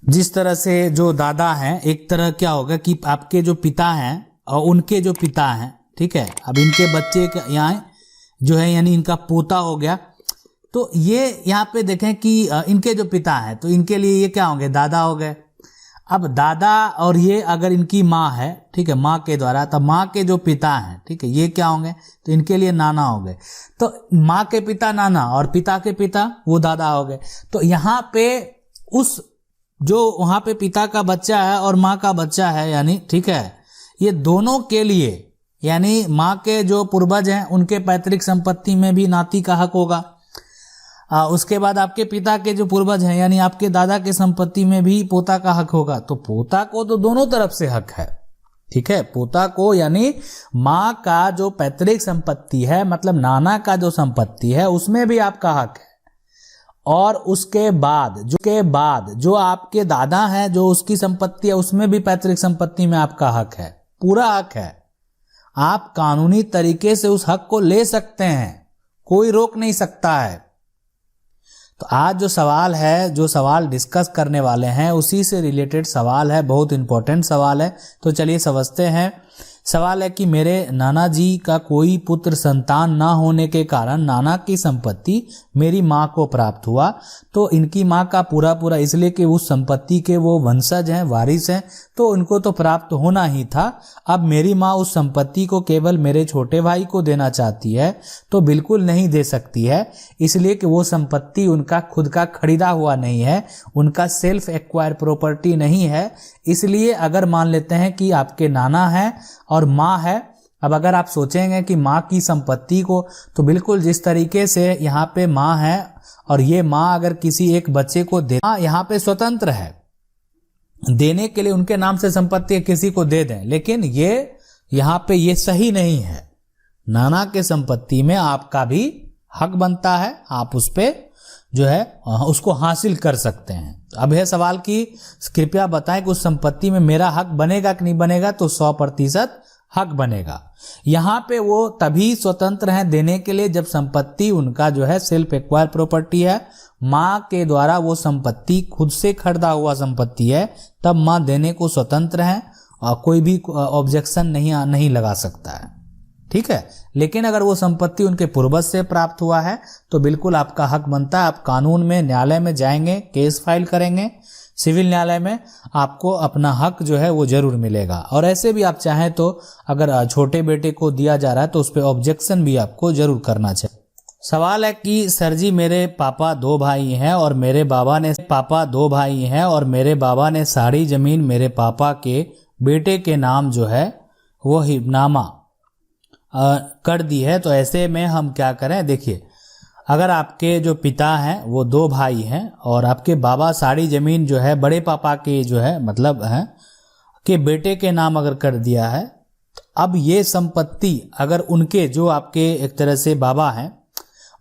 जिस तरह से जो दादा हैं, एक तरह क्या होगा कि आपके जो पिता हैं और उनके जो पिता हैं, ठीक है, अब इनके बच्चे यहाँ जो है यानी इनका पोता हो गया। तो ये यहाँ पे देखें कि इनके जो पिता हैं तो इनके लिए ये क्या होंगे, दादा हो गए। अब दादा और ये अगर इनकी माँ है, ठीक है, माँ के द्वारा, तब माँ के जो पिता हैं, ठीक है, ये क्या होंगे, तो इनके लिए नाना हो गए। तो माँ के पिता नाना और पिता के पिता वो दादा हो गए। तो यहाँ पे उस जो वहाँ पे पिता का बच्चा है और माँ का बच्चा है यानी, ठीक है, ये दोनों के लिए यानी माँ के जो पूर्वज हैं उनके पैतृक संपत्ति में भी नाती का हक होगा। उसके बाद आपके पिता के जो पूर्वज हैं यानी आपके दादा के संपत्ति में भी पोता का हक होगा। तो पोता को तो दोनों तरफ से हक है, ठीक है, पोता को यानी माँ का जो पैतृक संपत्ति है मतलब नाना का जो संपत्ति है उसमें भी आपका हक है, और उसके बाद जो आपके दादा हैं जो उसकी संपत्ति है उसमें भी पैतृक संपत्ति में आपका हक है, पूरा हक है। आप कानूनी तरीके से उस हक को ले सकते हैं, कोई रोक नहीं सकता है। तो आज जो सवाल है, जो सवाल डिस्कस करने वाले हैं उसी से रिलेटेड सवाल है, बहुत इंपॉर्टेंट सवाल है। तो चलिए समझते हैं। सवाल है कि मेरे नाना जी का कोई पुत्र संतान ना होने के कारण नाना की संपत्ति मेरी माँ को प्राप्त हुआ। तो इनकी माँ का पूरा इसलिए कि उस संपत्ति के वो वंशज हैं, वारिस हैं, तो उनको तो प्राप्त होना ही था। अब मेरी माँ उस संपत्ति को केवल मेरे छोटे भाई को देना चाहती है तो बिल्कुल नहीं दे सकती है, इसलिए कि वो संपत्ति उनका खुद का खरीदा हुआ नहीं है, उनका सेल्फ एक्वायर प्रॉपर्टी नहीं है। इसलिए अगर मान लेते हैं कि आपके नाना है और माँ है, अब अगर आप सोचेंगे कि माँ की संपत्ति को, तो बिल्कुल जिस तरीके से यहाँ पे माँ है और ये माँ अगर किसी एक बच्चे को दे, यहाँ पे स्वतंत्र है, देने के लिए उनके नाम से संपत्ति किसी को दे दें, लेकिन ये यहाँ पे ये सही नहीं है। नाना के संपत्ति में आपका भी हक बनता है, आप उस पे जो है उसको हासिल कर सकते हैं। अब है सवाल कि कृपया बताएं कि उस संपत्ति में मेरा हक बनेगा कि नहीं बनेगा। तो 100% हक बनेगा। यहाँ पे वो तभी स्वतंत्र हैं देने के लिए जब संपत्ति उनका जो है सेल्फ एक्वायर प्रॉपर्टी है, माँ के द्वारा वो संपत्ति खुद से खरीदा हुआ संपत्ति है, तब माँ देने को स्वतंत्र है और कोई भी ऑब्जेक्शन नहीं लगा सकता है, ठीक है। लेकिन अगर वो संपत्ति उनके पूर्वज से प्राप्त हुआ है तो बिल्कुल आपका हक बनता है। आप कानून में, न्यायालय में जाएंगे, केस फाइल करेंगे, सिविल न्यायालय में, आपको अपना हक जो है वो जरूर मिलेगा। और ऐसे भी आप चाहें तो अगर छोटे बेटे को दिया जा रहा है तो उस पर ऑब्जेक्शन भी आपको जरूर करना चाहिए। सवाल है कि सर जी मेरे पापा दो भाई हैं और मेरे बाबा ने सारी जमीन मेरे पापा के बेटे के नाम जो है वो हिब्नामा कर दी है। तो ऐसे में हम क्या करें, देखिए अगर आपके जो पिता हैं वो दो भाई हैं और आपके बाबा सारी जमीन जो है बड़े पापा के जो है मतलब हैं के बेटे के नाम अगर कर दिया है, तो अब ये संपत्ति अगर उनके जो आपके एक तरह से बाबा हैं,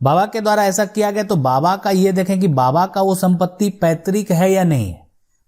बाबा के द्वारा ऐसा किया गया तो बाबा का ये देखें कि बाबा का वो संपत्ति पैतृक है या नहीं है,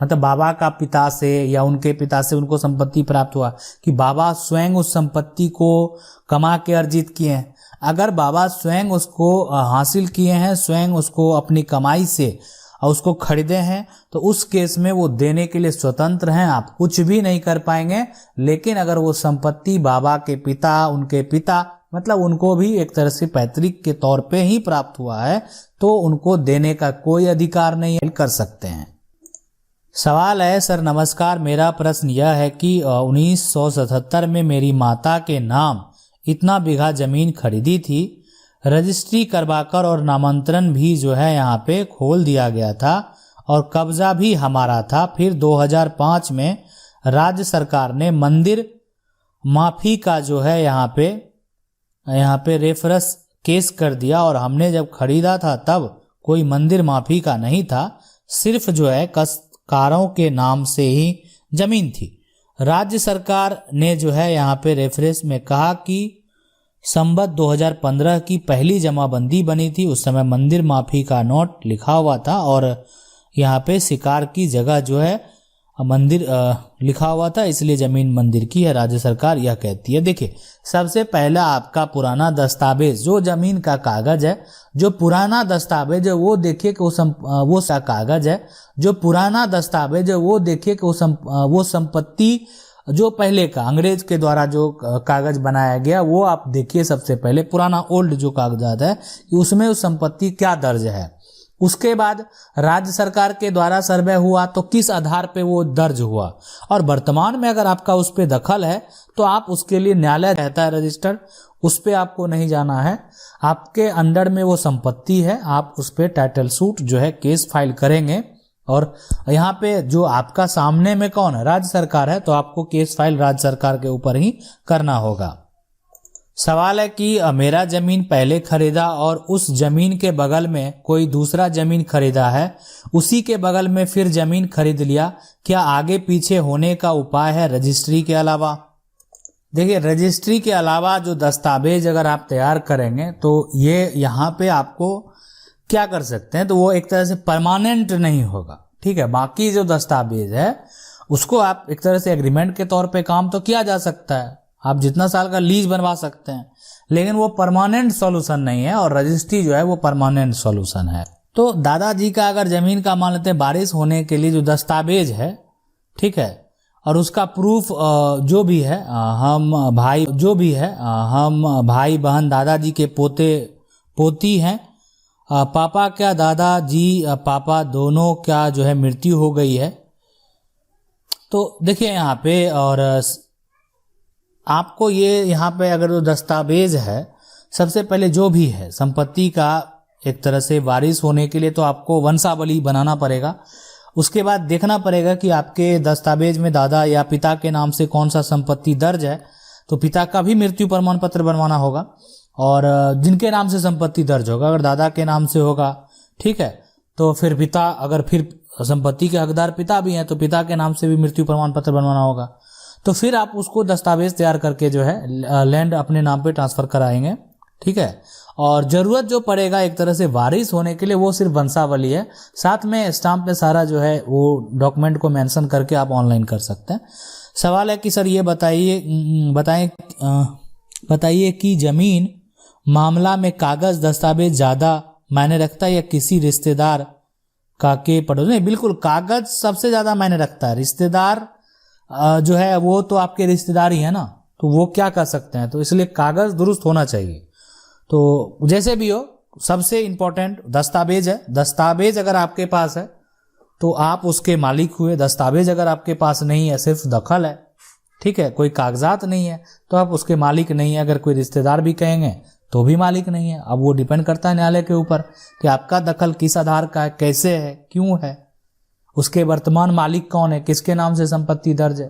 मतलब बाबा का पिता से या उनके पिता से उनको संपत्ति प्राप्त हुआ कि बाबा स्वयं उस संपत्ति को कमा के अर्जित किए हैं। अगर बाबा स्वयं उसको हासिल किए हैं, स्वयं उसको अपनी कमाई से और उसको खरीदे हैं, तो उस केस में वो देने के लिए स्वतंत्र हैं, आप कुछ भी नहीं कर पाएंगे। लेकिन अगर वो संपत्ति बाबा के पिता, उनके पिता मतलब उनको भी एक तरह से पैतृक के तौर पे ही प्राप्त हुआ है, तो उनको देने का कोई अधिकार नहीं कर सकते हैं। सवाल है, सर नमस्कार, मेरा प्रश्न यह है कि 1977 में मेरी माता के नाम इतना बीघा जमीन खरीदी थी, रजिस्ट्री करवाकर और नामांतरण भी जो है यहाँ पे खोल दिया गया था और कब्जा भी हमारा था। फिर 2005 में राज्य सरकार ने मंदिर माफी का जो है यहाँ पे रेफरेंस केस कर दिया और हमने जब खरीदा था तब कोई मंदिर माफी का नहीं था, सिर्फ जो है कारों के नाम से ही जमीन थी। राज्य सरकार ने जो है यहाँ पे रेफरेंस में कहा कि संवत 2015 की पहली जमाबंदी बनी थी, उस समय मंदिर माफी का नोट लिखा हुआ था और यहाँ पे शिकार की जगह जो है मंदिर लिखा हुआ था, इसलिए जमीन मंदिर की है, राज्य सरकार यह कहती है। देखिए, सबसे पहला आपका पुराना दस्तावेज जो जमीन का कागज है, जो पुराना दस्तावेज है वो देखिए कि वो कागज है, जो पुराना दस्तावेज है वो देखिए कि वो संपत्ति जो पहले का अंग्रेज के द्वारा जो कागज बनाया गया वो आप देखिए। सबसे पहले पुराना ओल्ड जो कागजात है कि उसमें उस संपत्ति क्या दर्ज है। उसके बाद राज्य सरकार के द्वारा सर्वे हुआ तो किस आधार पे वो दर्ज हुआ, और वर्तमान में अगर आपका उस पे दखल है तो आप उसके लिए न्यायालय कहता है रजिस्टर्ड, उस पे आपको नहीं जाना है। आपके अंडर में वो संपत्ति है, आप उस पे टाइटल सूट जो है केस फाइल करेंगे, और यहाँ पे जो आपका सामने में कौन है, राज्य सरकार है, तो आपको केस फाइल राज्य सरकार के ऊपर ही करना होगा। सवाल है कि मेरा जमीन पहले खरीदा और उस जमीन के बगल में कोई दूसरा जमीन खरीदा है, उसी के बगल में फिर जमीन खरीद लिया, क्या आगे पीछे होने का उपाय है रजिस्ट्री के अलावा? देखिए, रजिस्ट्री के अलावा जो दस्तावेज अगर आप तैयार करेंगे तो ये यहाँ पे आपको क्या कर सकते हैं, तो वो एक तरह से परमानेंट नहीं होगा, ठीक है। बाकी जो दस्तावेज है उसको आप एक तरह से एग्रीमेंट के तौर पे काम तो किया जा सकता है, आप जितना साल का लीज बनवा सकते हैं, लेकिन वो परमानेंट सॉल्यूशन नहीं है, और रजिस्ट्री जो है वो परमानेंट सॉल्यूशन है। तो दादाजी का अगर जमीन का मान लेते हैं बारिश होने के लिए जो दस्तावेज है, ठीक है, और उसका प्रूफ जो भी है, हम भाई बहन दादाजी के पोते पोती हैं, पापा क्या दादाजी पापा दोनों क्या जो है मृत्यु हो गई है। तो देखिए यहाँ पे, और आपको ये यहाँ पे अगर जो दस्तावेज है, सबसे पहले जो भी है संपत्ति का एक तरह से वारिस होने के लिए तो आपको वंशावली बनाना पड़ेगा। उसके बाद देखना पड़ेगा कि आपके दस्तावेज में दादा या पिता के नाम से कौन सा संपत्ति दर्ज है, तो पिता का भी मृत्यु प्रमाण पत्र बनवाना होगा, और जिनके नाम से संपत्ति दर्ज होगा, अगर दादा के नाम से होगा, ठीक है, तो फिर पिता, अगर फिर संपत्ति के हकदार पिता भी हैं तो पिता के नाम से भी मृत्यु प्रमाण पत्र बनवाना होगा। तो फिर आप उसको दस्तावेज तैयार करके जो है लैंड अपने नाम पे ट्रांसफर कराएंगे, ठीक है। और जरूरत जो पड़ेगा एक तरह से वारिस होने के लिए वो सिर्फ वंशावली है, साथ में स्टाम्प पे सारा जो है वो डॉक्यूमेंट को मेंशन करके आप ऑनलाइन कर सकते हैं। सवाल है कि सर ये बताइए कि जमीन मामला में कागज दस्तावेज ज्यादा मायने रखता है या किसी रिश्तेदार का के पड़ोस? नहीं, बिल्कुल कागज सबसे ज्यादा मायने रखता है। रिश्तेदार जो है वो तो आपके रिश्तेदार ही है ना, तो वो क्या कर सकते हैं, तो इसलिए कागज दुरुस्त होना चाहिए। तो जैसे भी हो, सबसे इंपॉर्टेंट दस्तावेज है। दस्तावेज अगर आपके पास है तो आप उसके मालिक हुए, दस्तावेज अगर आपके पास नहीं है, सिर्फ दखल है, ठीक है, कोई कागजात नहीं है, तो आप उसके मालिक नहीं है। अगर कोई रिश्तेदार भी कहेंगे तो भी मालिक नहीं है। अब वो डिपेंड करता है न्यायालय के ऊपर कि आपका दखल किस आधार का है, कैसे है, क्यों है, उसके वर्तमान मालिक कौन है, किसके नाम से संपत्ति दर्ज है।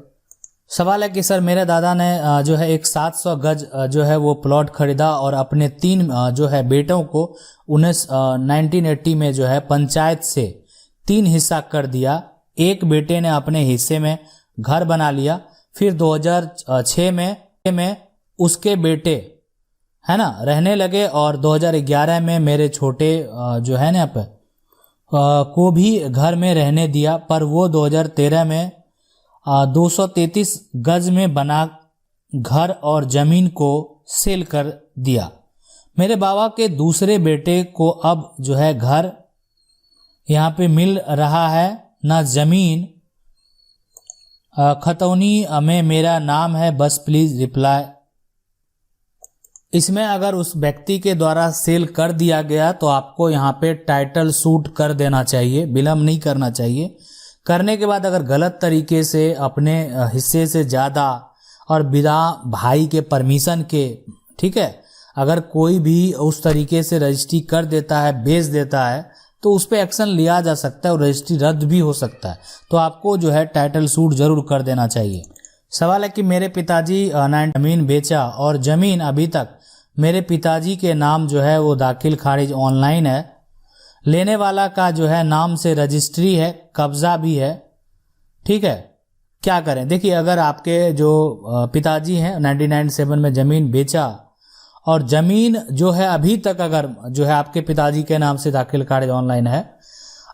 सवाल है कि सर मेरे दादा ने जो है एक 700 गज जो है वो प्लॉट खरीदा और अपने 3 जो है बेटों को 1980 में जो है पंचायत से 3 हिस्सा कर दिया। एक बेटे ने अपने हिस्से में घर बना लिया, फिर 2006 में उसके बेटे है ना रहने लगे, और 2011 में मेरे छोटे जो है ना को भी घर में रहने दिया, पर वो 2013 में 233 गज में बना घर और जमीन को सेल कर दिया। मेरे बाबा के दूसरे बेटे को अब जो है घर यहाँ पे मिल रहा है, ना जमीन। खतौनी में मेरा नाम है, बस प्लीज रिप्लाई। इसमें अगर उस व्यक्ति के द्वारा सेल कर दिया गया तो आपको यहाँ पे टाइटल सूट कर देना चाहिए, विलम्ब नहीं करना चाहिए। करने के बाद अगर गलत तरीके से अपने हिस्से से ज़्यादा और बिना भाई के परमिशन के, ठीक है, अगर कोई भी उस तरीके से रजिस्ट्री कर देता है, बेच देता है, तो उस पर एक्शन लिया जा सकता है और रजिस्ट्री रद्द भी हो सकता है। तो आपको जो है टाइटल सूट जरूर कर देना चाहिए। सवाल है कि मेरे पिताजी जमीन बेचा और जमीन अभी तक मेरे पिताजी के नाम जो है वो दाखिल खारिज ऑनलाइन है, लेने वाला का जो है नाम से रजिस्ट्री है, कब्जा भी है, ठीक है, क्या करें? देखिए, अगर आपके जो पिताजी हैं 1997 में ज़मीन बेचा और ज़मीन जो है अभी तक अगर जो है आपके पिताजी के नाम से दाखिल खारिज ऑनलाइन है,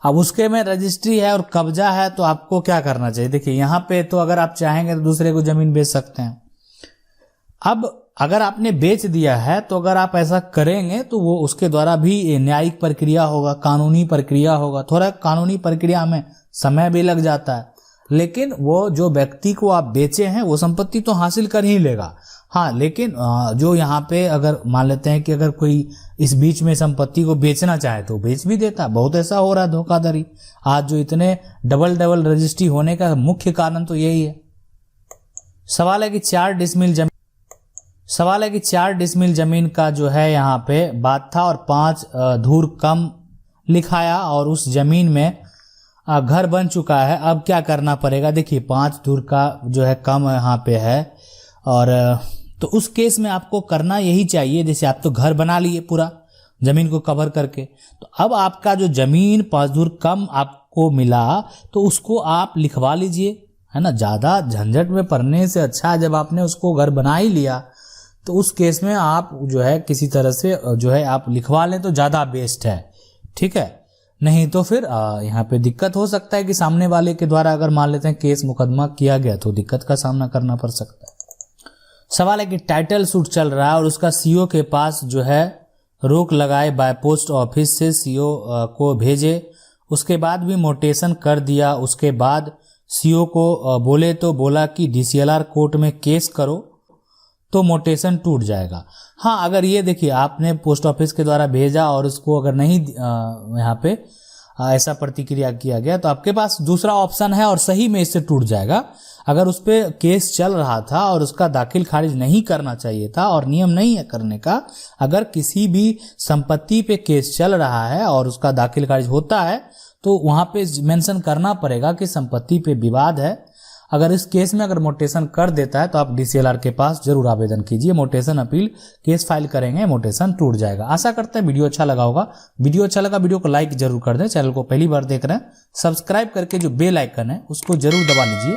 अब उसके में रजिस्ट्री है और कब्जा है, तो आपको क्या करना चाहिए? देखिए यहाँ पे तो अगर आप चाहेंगे तो दूसरे को जमीन बेच सकते हैं। अब अगर आपने बेच दिया है तो अगर आप ऐसा करेंगे तो वो उसके द्वारा भी न्यायिक प्रक्रिया होगा, कानूनी प्रक्रिया होगा। थोड़ा कानूनी प्रक्रिया में समय भी लग जाता है, लेकिन वो जो व्यक्ति को आप बेचे हैं वो संपत्ति तो हासिल कर ही लेगा। हाँ, लेकिन जो यहाँ पे अगर मान लेते हैं कि अगर कोई इस बीच में संपत्ति को बेचना चाहे तो बेच भी देता। बहुत ऐसा हो रहा है धोखाधड़ी। आज जो इतने डबल रजिस्ट्री होने का मुख्य कारण तो यही है। सवाल है कि 4 डिसमिल जमीन का जो है यहाँ पे बात था और 5 धूर कम लिखाया और उस जमीन में घर बन चुका है। अब क्या करना पड़ेगा? देखिए 5 धूर का जो है कम यहाँ पे है, और तो उस केस में आपको करना यही चाहिए, जैसे आप तो घर बना लिए पूरा जमीन को कवर करके, तो अब आपका जो जमीन 5 धूर कम आपको मिला तो उसको आप लिखवा लीजिए, है ना। ज़्यादा झंझट में पड़ने से अच्छा जब आपने उसको घर बना ही लिया तो उस केस में आप जो है किसी तरह से जो है आप लिखवा लें तो ज़्यादा बेस्ट है, ठीक है। नहीं तो फिर यहाँ पे दिक्कत हो सकता है कि सामने वाले के द्वारा अगर मान लेते हैं केस मुकदमा किया गया तो दिक्कत का सामना करना पड़ सकता है। सवाल है कि टाइटल सूट चल रहा है और उसका सीओ के पास जो है रोक लगाए, बाय पोस्ट ऑफिस से सीओ को भेजे, उसके बाद भी मोटेशन कर दिया। उसके बाद सीओ को बोले तो बोला कि डीसीएलआर कोर्ट में केस करो तो मोटेशन टूट जाएगा। हाँ, अगर ये देखिए आपने पोस्ट ऑफिस के द्वारा भेजा और उसको अगर नहीं यहाँ पे ऐसा प्रतिक्रिया किया गया तो आपके पास दूसरा ऑप्शन है और सही में इससे टूट जाएगा। अगर उस पे केस चल रहा था और उसका दाखिल खारिज नहीं करना चाहिए था और नियम नहीं है करने का, अगर किसी भी संपत्ति पे केस चल रहा है और उसका दाखिल खारिज होता है तो वहां पे मेंशन करना पड़ेगा कि संपत्ति पे विवाद है। अगर इस केस में अगर मोटेशन कर देता है तो आप डीसीएलआर के पास जरूर आवेदन कीजिए। मोटेशन अपील केस फाइल करेंगे, मोटेशन टूट जाएगा। आशा करते हैं वीडियो अच्छा लगा होगा। वीडियो अच्छा लगा वीडियो को लाइक जरूर कर दें। चैनल को पहली बार देख रहे हैं सब्सक्राइब करके जो बेल आइकन है उसको जरूर दबा लीजिए